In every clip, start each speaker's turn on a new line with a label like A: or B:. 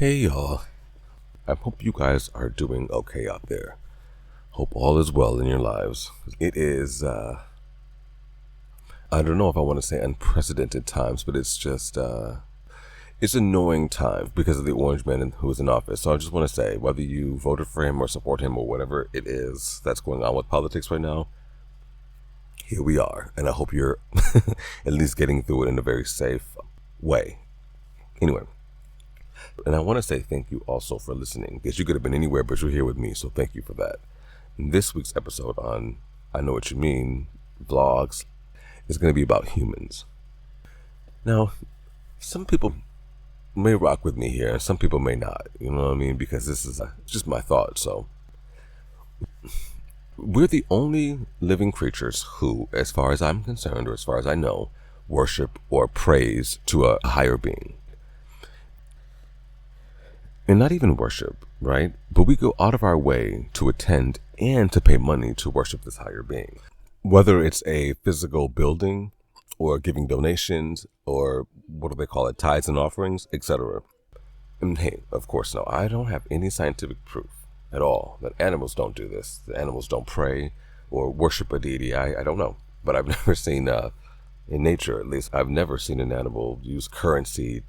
A: Hey y'all, I hope you guys are doing okay out there. Hope all is well in your lives. It is, I don't know if I want to say unprecedented times, but it's just, it's annoying time because of the orange man who is in office. So I just want to say, whether you voted for him or support him or whatever it is that's going on with politics right now, here we are. And I hope you're at least getting through it in a very safe way. Anyway. And I want to say thank you also for listening, because you could have been anywhere, but you're here with me, so thank you for that. In this week's episode on I Know What You Mean vlogs is going to be about humans. Now, some people may rock with me here, and some people may not, you know what I mean, because this is just my thought. So, we're the only living creatures who, as far as I'm concerned, or as far as I know, worship or praise to a higher being. And not even worship, right? But we go out of our way to attend and to pay money to worship this higher being. Whether it's a physical building or giving donations or what do they call it, tithes and offerings, etc. And hey, of course, no, I don't have any scientific proof at all that animals don't do this. The animals don't pray or worship a deity. I don't know. But I've never seen, in nature at least, I've never seen an animal use currency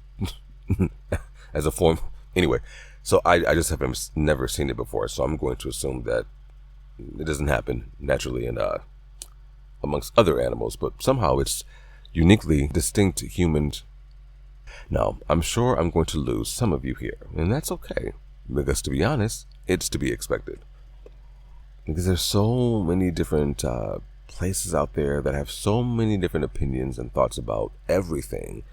A: as a form. Anyway, so I just have never seen it before, so I'm going to assume that it doesn't happen naturally in amongst other animals, but somehow it's uniquely distinct to humans. Now, I'm sure I'm going to lose some of you here, and that's okay, because to be honest, it's to be expected. Because there's so many different places out there that have so many different opinions and thoughts about everything.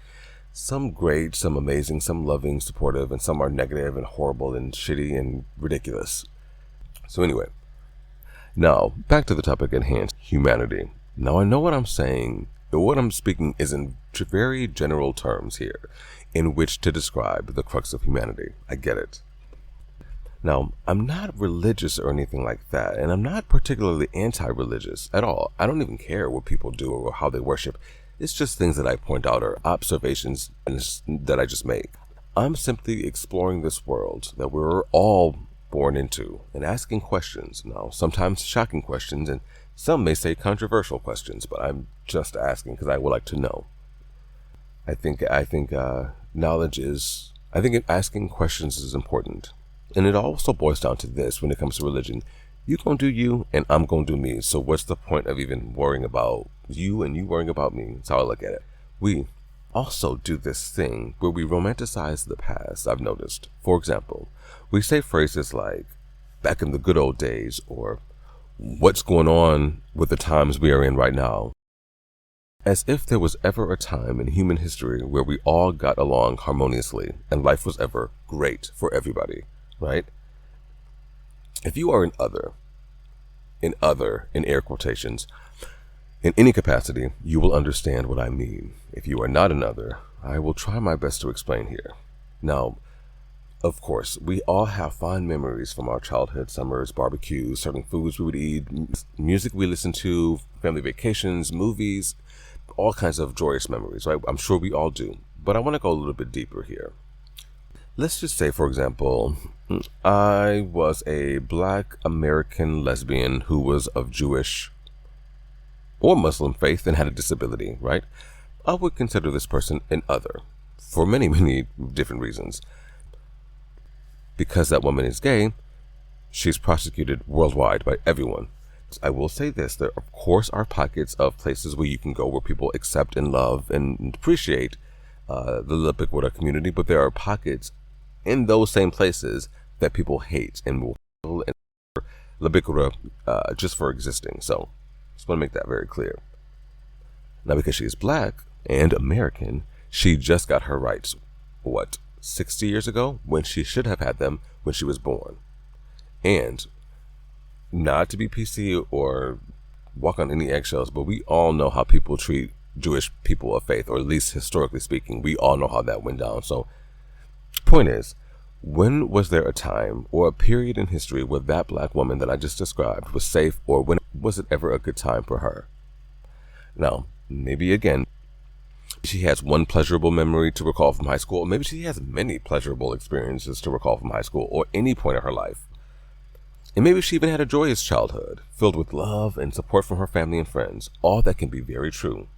A: Some great, some amazing, some loving, supportive, and some are negative and horrible and shitty and ridiculous. So anyway, now back to the topic at hand, humanity. Now I know what I'm saying, but what I'm speaking is in very general terms here, in which to describe the crux of humanity. I get it. Now, I'm not religious or anything like that, and I'm not particularly anti-religious at all. I don't even care what people do or how they worship. It's just things that I point out or observations that I just make. I'm simply exploring this world that we're all born into and asking questions. Now, sometimes shocking questions, and some may say controversial questions, but I'm just asking because I would like to know. I think knowledge is, I think asking questions is important. And it also boils down to this when it comes to religion. You gonna do you, and I'm gonna do me. So what's the point of even worrying about you and you worrying about me? That's how I look at it. We also do this thing where we romanticize the past, I've noticed. For example, we say phrases like, back in the good old days, or what's going on with the times we are in right now. As if there was ever a time in human history where we all got along harmoniously and life was ever great for everybody, right? If you are an other, in air quotations, in any capacity, you will understand what I mean. If you are not another, I will try my best to explain here. Now, of course, we all have fond memories from our childhood summers, barbecues, certain foods we would eat, music we listened to, family vacations, movies, all kinds of joyous memories, right? I'm sure we all do. But I want to go a little bit deeper here. Let's just say, for example, I was a Black American lesbian who was of Jewish or Muslim faith and had a disability, right? I would consider this person an other for many, many different reasons. Because that woman is gay, she's prosecuted worldwide by everyone. I will say this, there of course are pockets of places where you can go where people accept and love and appreciate the Lipiquota community, but there are pockets in those same places that people hate and will kill and Lipiquota just for existing. So just want to make that very clear. Now, because she is Black and American, she just got her rights, 60 years ago, when she should have had them when she was born. And not to be PC or walk on any eggshells, but we all know how people treat Jewish people of faith, or at least historically speaking, we all know how that went down. So point is, when was there a time or a period in history where that Black woman that I just described was safe, or when was it ever a good time for her? Now, maybe again, She has one pleasurable memory to recall from high school, or maybe she has many pleasurable experiences to recall from high school or any point in her life. And maybe she even had a joyous childhood, filled with love and support from her family and friends. All that can be very true.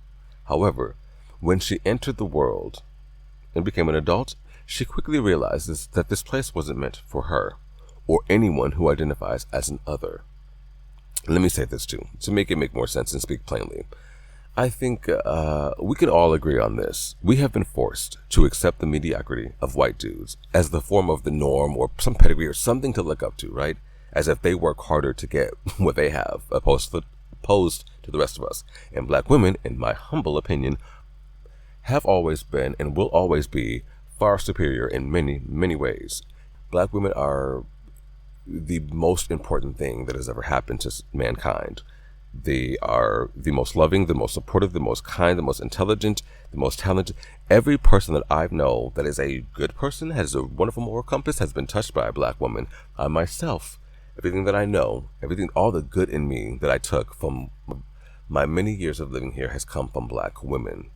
A: However, when she entered the world and became an adult, she quickly realizes that this place wasn't meant for her or anyone who identifies as an other. Let me say this too, to make it make more sense and speak plainly. I think we can all agree on this. We have been forced to accept the mediocrity of white dudes as the form of the norm or some pedigree or something to look up to, right? As if they work harder to get what they have, opposed to the rest of us. And black women, in my humble opinion, have always been and will always be far superior in many, many ways. Black women are the most important thing that has ever happened to mankind. They are the most loving, the most supportive, the most kind, the most intelligent, the most talented. Every person that I know that is a good person, has a wonderful moral compass, has been touched by a black woman. I myself, everything that I know, all the good in me that I took from my many years of living here has come from black women.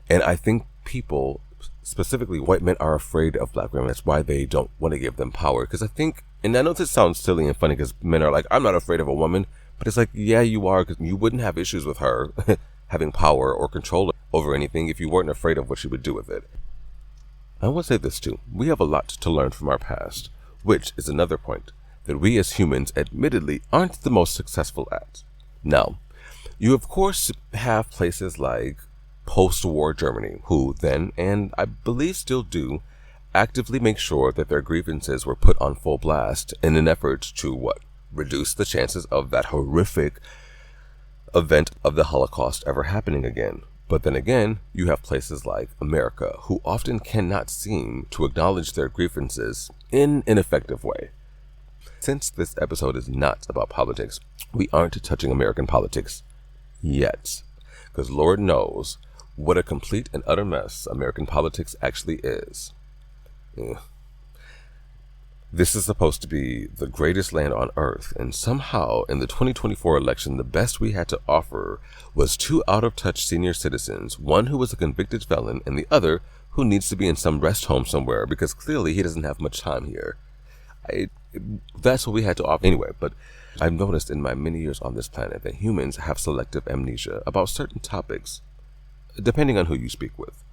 A: And I think people, specifically white men, are afraid of black women. That's why they don't want to give them power. Because I think, and I know this sounds silly and funny because men are like, I'm not afraid of a woman. But it's like, yeah, you are, because you wouldn't have issues with her having power or control over anything if you weren't afraid of what she would do with it. I want to say this too. We have a lot to learn from our past, which is another point that we as humans admittedly aren't the most successful at. Now, you of course have places like post-war Germany, who then, and I believe still do, actively make sure that their grievances were put on full blast in an effort to what? Reduce the chances of that horrific event of the Holocaust ever happening again. But then again, you have places like America, who often cannot seem to acknowledge their grievances in an effective way. Since this episode is not about politics, we aren't touching American politics yet. Because Lord knows what a complete and utter mess American politics actually is. This is supposed to be the greatest land on earth, and somehow in the 2024 election, the best we had to offer was two out-of-touch senior citizens, one who was a convicted felon and the other who needs to be in some rest home somewhere because clearly he doesn't have much time here. That's what we had to offer anyway, but I've noticed in my many years on this planet that humans have selective amnesia about certain topics, depending on who you speak with.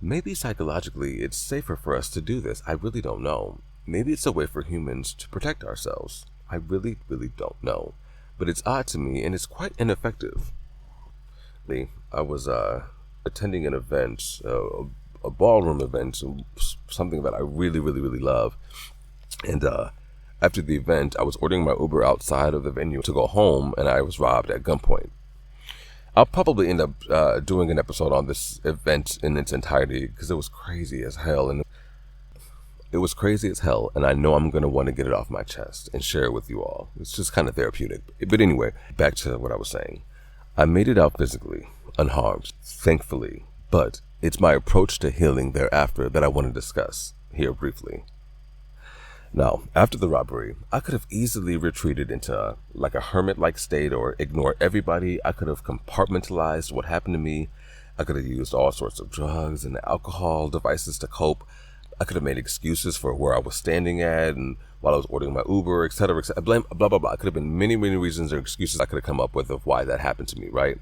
A: Maybe psychologically it's safer for us to do this. I really don't know. Maybe it's a way for humans to protect ourselves. I really, really don't know. But it's odd to me, and it's quite ineffective. I was attending an event, a ballroom event, something that I really, really, really love. And after the event, I was ordering my Uber outside of the venue to go home, and I was robbed at gunpoint. I'll probably end up doing an episode on this event in its entirety because it was crazy as hell. And I know I'm going to want to get it off my chest and share it with you all. It's just kind of therapeutic. But anyway, back to what I was saying. I made it out physically, unharmed, thankfully. But it's my approach to healing thereafter that I want to discuss here briefly. Now, after the robbery, I could have easily retreated into like a hermit-like state or ignored everybody. I could have compartmentalized what happened to me. I could have used all sorts of drugs and alcohol devices to cope. I could have made excuses for where I was standing at and while I was ordering my Uber, etc., etc. Blah, blah, blah. It could have been many, many reasons or excuses I could have come up with of why that happened to me, right?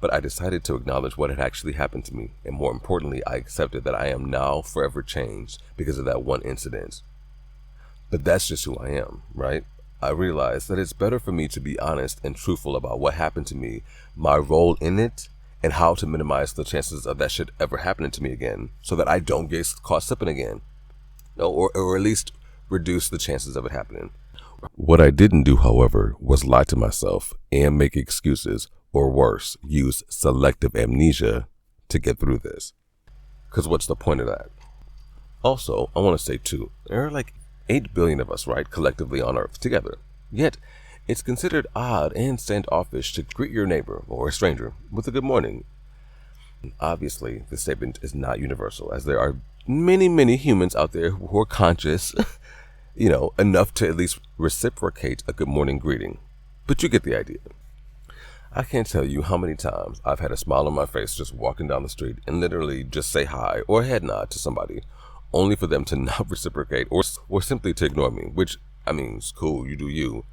A: But I decided to acknowledge what had actually happened to me. And more importantly, I accepted that I am now forever changed because of that one incident. But that's just who I am, right? I realized that it's better for me to be honest and truthful about what happened to me, my role in it, and how to minimize the chances of that shit ever happening to me again so that I don't get caught slipping again. Or at least reduce the chances of it happening. What I didn't do, however, was lie to myself and make excuses, or worse, use selective amnesia to get through this. Because what's the point of that? Also, I want to say too, there are like 8 billion of us, right, collectively on Earth together. Yet, it's considered odd and standoffish to greet your neighbor or a stranger with a good morning. Obviously, this statement is not universal, as there are many, many humans out there who are conscious, enough to at least reciprocate a good morning greeting. But you get the idea. I can't tell you how many times I've had a smile on my face just walking down the street and literally just say hi or head nod to somebody, only for them to not reciprocate or simply to ignore me, which, I mean, it's cool, you do you.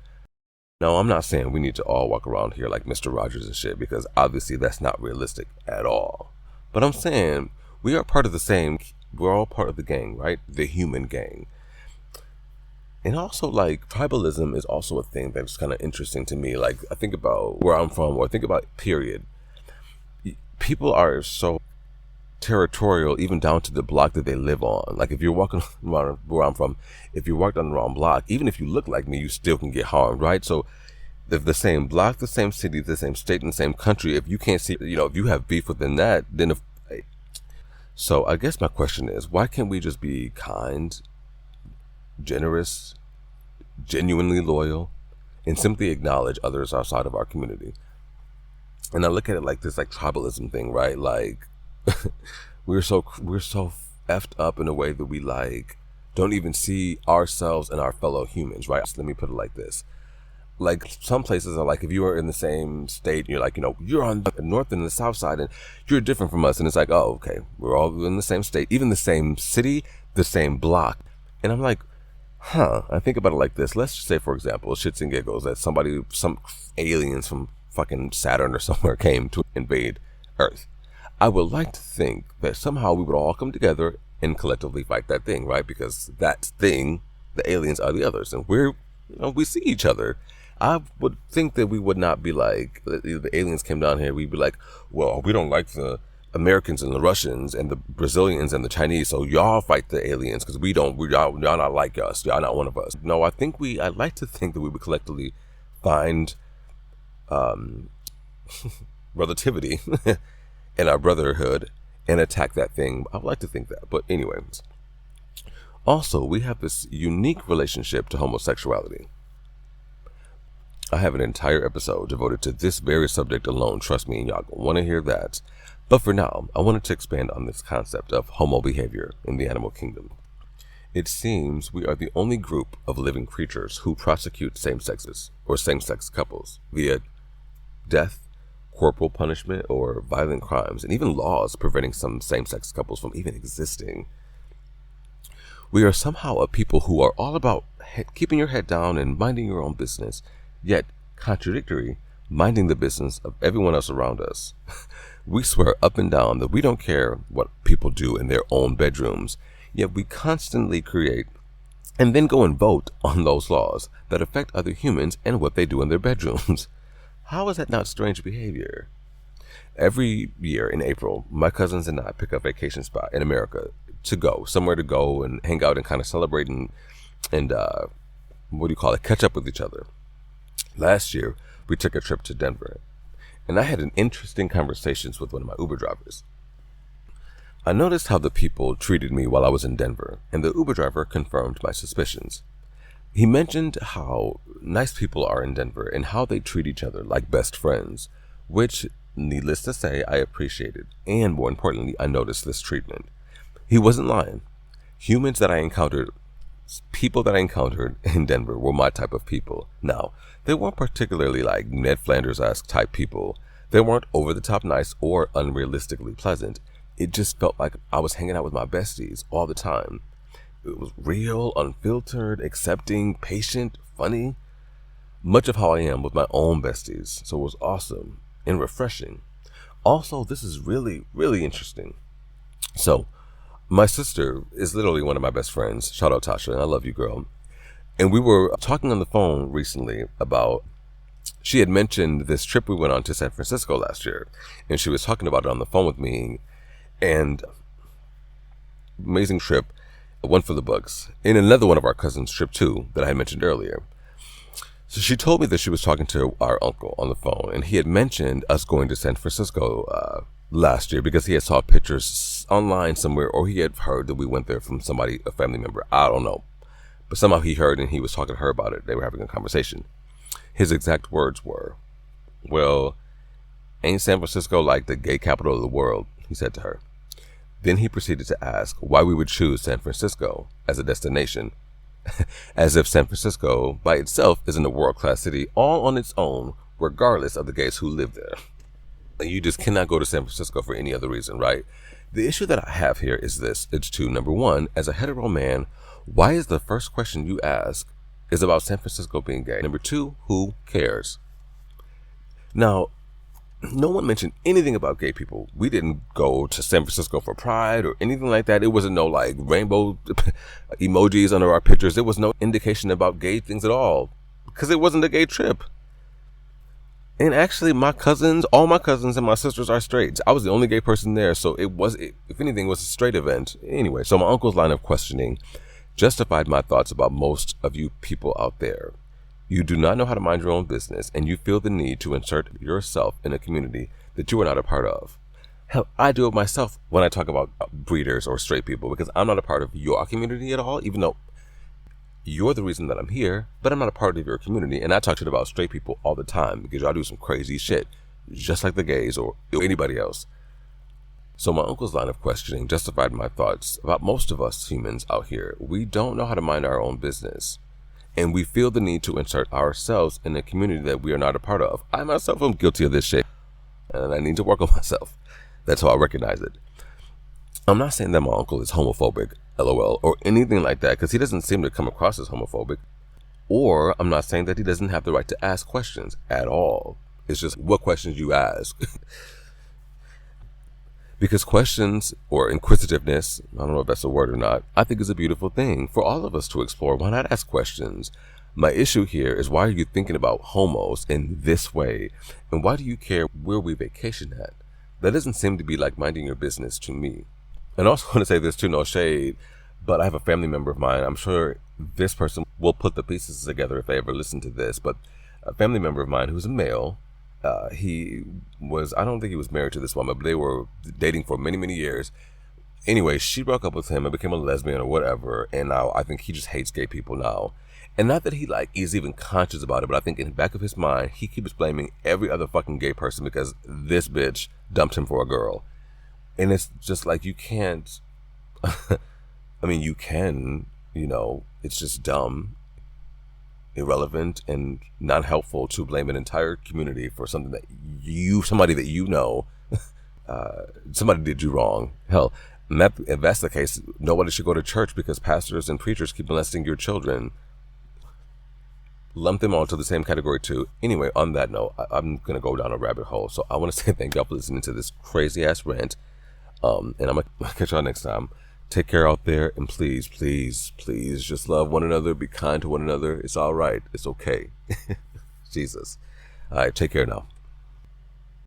A: Now, I'm not saying we need to all walk around here like Mr. Rogers and shit, because obviously that's not realistic at all. But I'm saying we're all part of the gang, right? The human gang. And also, like, tribalism is also a thing that's kind of interesting to me. Like, I think about where I'm from, or I think about period. People are so territorial, even down to the block that they live on. Like, if you're walking around where I'm from, if you walk down the wrong block, even if you look like me, you still can get harmed, right? So, if the same block, the same city, the same state, and the same country, if you can't see, if you have beef within that, then so I guess my question is, why can't we just be kind, generous, genuinely loyal, and simply acknowledge others outside of our community? And I look at it like this, like, tribalism thing, right? Like, we're so effed up in a way that we, like, don't even see ourselves and our fellow humans, right? So let me put it like this. Like, some places are like, if you are in the same state, and you're like, you're on the north and the south side and you're different from us. And it's like, oh, okay, we're all in the same state, even the same city, the same block. And I'm like, I think about it like this. Let's just say, for example, shits and giggles, that some aliens from fucking Saturn or somewhere came to invade Earth. I would like to think that somehow we would all come together and collectively fight that thing, right? Because that thing, the aliens, are the others, and we see each other. I would think that we would not be like, the aliens came down here, we'd be like, well, we don't like the Americans and the Russians and the Brazilians and the Chinese, so y'all fight the aliens because y'all not like us, y'all not one of us. No, I'd like to think that we would collectively find relativity in our brotherhood and attack that thing. I would like to think that, but anyways. Also, we have this unique relationship to homosexuality. I have an entire episode devoted to this very subject alone, trust me, and y'all gonna want to hear that. But for now, I wanted to expand on this concept of homo behavior in the animal kingdom. It seems we are the only group of living creatures who prosecute same-sex couples via death, corporal punishment, or violent crimes, and even laws preventing some same-sex couples from even existing. We are somehow a people who are all about keeping your head down and minding your own business, yet contradictory, minding the business of everyone else around us. We swear up and down that we don't care what people do in their own bedrooms, yet we constantly create and then go and vote on those laws that affect other humans and what they do in their bedrooms. How is that not strange behavior? Every year in April, my cousins and I pick a vacation spot in America somewhere to go and hang out and kind of celebrate and catch up with each other. Last year, we took a trip to Denver, and I had an interesting conversations with one of my Uber drivers. I noticed how the people treated me while I was in Denver, and the Uber driver confirmed my suspicions. He mentioned how nice people are in Denver and how they treat each other like best friends, which, needless to say, I appreciated, and more importantly, I noticed this treatment. He wasn't lying. People that I encountered in Denver were my type of people. Now, they weren't particularly like Ned Flanders-esque type people. They weren't over-the-top nice or unrealistically pleasant. It just felt like I was hanging out with my besties all the time. It was real, unfiltered, accepting, patient, funny. Much of how I am with my own besties. So it was awesome and refreshing. Also, this is really, really interesting. So, my sister is literally one of my best friends. Shout out Tasha, and I love you, girl. And we were talking on the phone recently about, she had mentioned this trip we went on to San Francisco last year. And she was talking about it on the phone with me. And amazing trip, one for the books. And another one of our cousins' trip too, that I had mentioned earlier. So she told me that she was talking to our uncle on the phone, and he had mentioned us going to San Francisco last year because he had saw pictures online somewhere, or he had heard that we went there from somebody, a family member. I don't know. But somehow he heard and he was talking to her about it. They were having a conversation. His exact words were, well, ain't San Francisco like the gay capital of the world? He said to her. Then he proceeded to ask why we would choose San Francisco as a destination, as if San Francisco by itself isn't a world-class city all on its own regardless of the gays who live there. You just cannot go to San Francisco for any other reason, right? The issue that I have here is this. It's two. Number one, as a hetero man, why is the first question you ask is about San Francisco being gay? Number two, who cares? Now, no one mentioned anything about gay people. We didn't go to San Francisco for Pride or anything like that. It wasn't no like rainbow emojis under our pictures. There was no indication about gay things at all because it wasn't a gay trip. And actually, all my cousins and my sisters are straight. I was the only gay person there, so if anything, it was a straight event. Anyway, so my uncle's line of questioning justified my thoughts about most of you people out there. You do not know how to mind your own business, and you feel the need to insert yourself in a community that you are not a part of. Hell, I do it myself when I talk about breeders or straight people, because I'm not a part of your community at all, even though you're the reason that I'm here, but I'm not a part of your community. And I talk shit about straight people all the time because y'all do some crazy shit, just like the gays or anybody else. So my uncle's line of questioning justified my thoughts about most of us humans out here. We don't know how to mind our own business. And we feel the need to insert ourselves in a community that we are not a part of. I myself am guilty of this shit, and I need to work on myself. That's how I recognize it. I'm not saying that my uncle is homophobic, LOL, or anything like that, because he doesn't seem to come across as homophobic. Or I'm not saying that he doesn't have the right to ask questions at all. It's just what questions you ask. Because questions or inquisitiveness, I don't know if that's a word or not, I think is a beautiful thing for all of us to explore. Why not ask questions? My issue here is, why are you thinking about homos in this way? And why do you care where we vacation at? That doesn't seem to be like minding your business to me. And I also want to say this too, no shade, but I have a family member of mine. I'm sure this person will put the pieces together if they ever listen to this, but a family member of mine who's a male, I don't think he was married to this woman, but they were dating for many, many years. Anyway, she broke up with him and became a lesbian or whatever, and now I think he just hates gay people now. And not that he's even conscious about it, but I think in the back of his mind, he keeps blaming every other fucking gay person because this bitch dumped him for a girl. And it's just like, you can't, I mean, you can, it's just dumb, irrelevant, and not helpful to blame an entire community for something that somebody that somebody did you wrong. Hell, if that's the case, nobody should go to church because pastors and preachers keep molesting your children. Lump them all to the same category too. Anyway, on that note, I'm going to go down a rabbit hole. So I want to say thank y'all for listening to this crazy ass rant. And I'm going to catch y'all next time. Take care out there, and please, please, please just love one another. Be kind to one another. It's all right. It's okay. Jesus. All right, take care now.